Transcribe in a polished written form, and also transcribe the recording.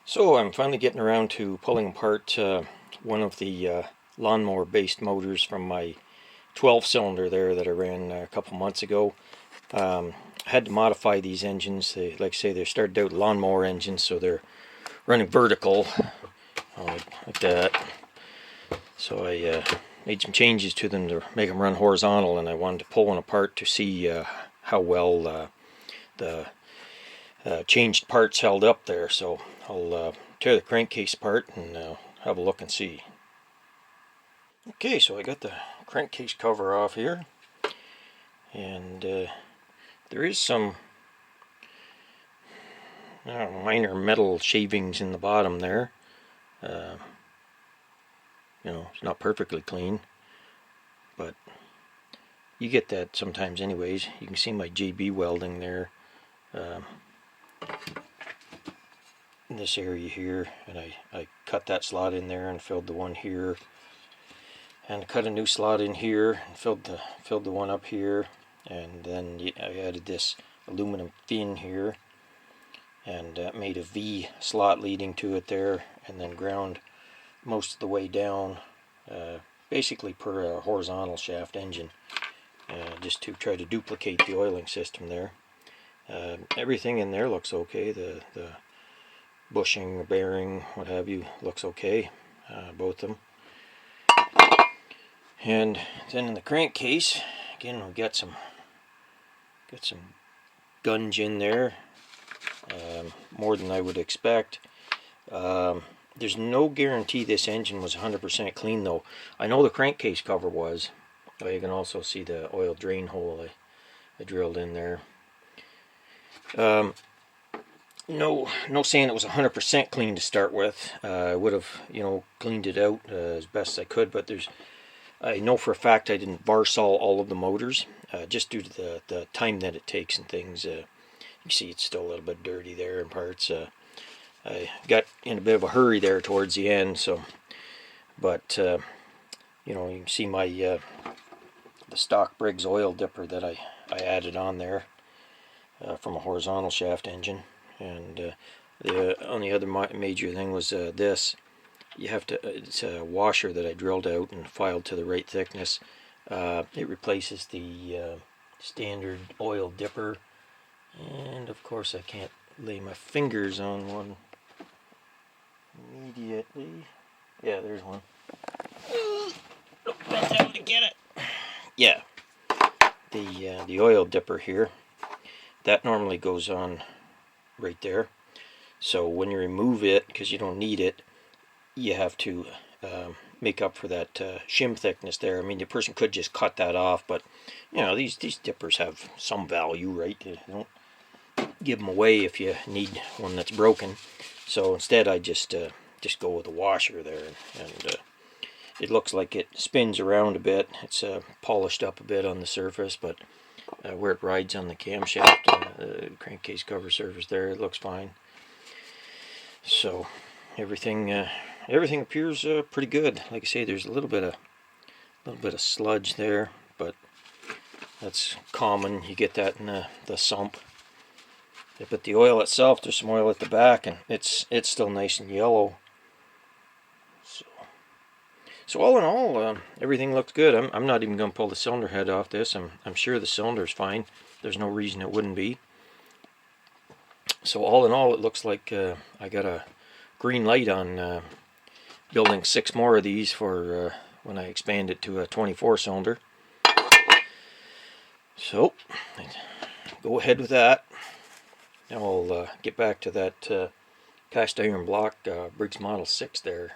So I'm finally getting around to pulling apart one of the lawnmower based motors from my 12 cylinder there that I ran a couple months ago. I had to modify these engines. They, like I say, they started out lawnmower engines, so they're running vertical like that. So I made some changes to them to make them run horizontal, and I wanted to pull one apart to see how well the changed parts held up there. So I'll tear the crankcase apart and have a look and see. Okay, so I got the crankcase cover off here, and there is some minor metal shavings in the bottom there. It's not perfectly clean, but you get that sometimes anyways. You can see my JB welding there in this area here, and I cut that slot in there and filled the one here, and cut a new slot in here and filled the one up here, and then I added this aluminum fin here and made a V slot leading to it there, and then ground most of the way down, basically per a horizontal shaft engine, just to try to duplicate the oiling system there. Everything in there looks okay. The bushing, the bearing, what have you, looks okay, both of them. And then in the crankcase, again, we've got some gunge in there, more than I would expect. There's no guarantee this engine was 100% clean though. I know the crankcase cover was. You can also see the oil drain hole I drilled in there. No saying it was 100% clean to start with. I would have, cleaned it out as best I could, but I know for a fact I didn't varsol all of the motors, just due to the time that it takes and things. You see it's still a little bit dirty there in parts. I got in a bit of a hurry there towards the end, so, but you can see my the stock Briggs oil dipper that I added on there from a horizontal shaft engine. And the only other major thing was this. You have to, it's a washer that I drilled out and filed to the right thickness. It replaces the standard oil dipper, and of course I can't lay my fingers on one immediately. Yeah, there's one. Run down to get it. Yeah, the oil dipper here, that normally goes on right there. So when you remove it, because you don't need it, you have to make up for that shim thickness there. I mean, the person could just cut that off, but these dippers have some value, right? You don't give them away if you need one that's broken. So instead I just go with a washer there, and it looks like it spins around a bit. It's polished up a bit on the surface, but where it rides on the camshaft, crankcase cover surface there, it looks fine. So everything appears pretty good. Like I say, there's a little bit of sludge there, but that's common. You get that in the sump. But the oil itself, there's some oil at the back, and it's still nice and yellow. So all in all, everything looks good. I'm not even going to pull the cylinder head off this. I'm sure the cylinder's fine. There's no reason it wouldn't be. So all in all, it looks like I got a green light on building 6 more of these for when I expand it to a 24 cylinder. So go ahead with that. Now I'll get back to that cast iron block Briggs Model 6 there.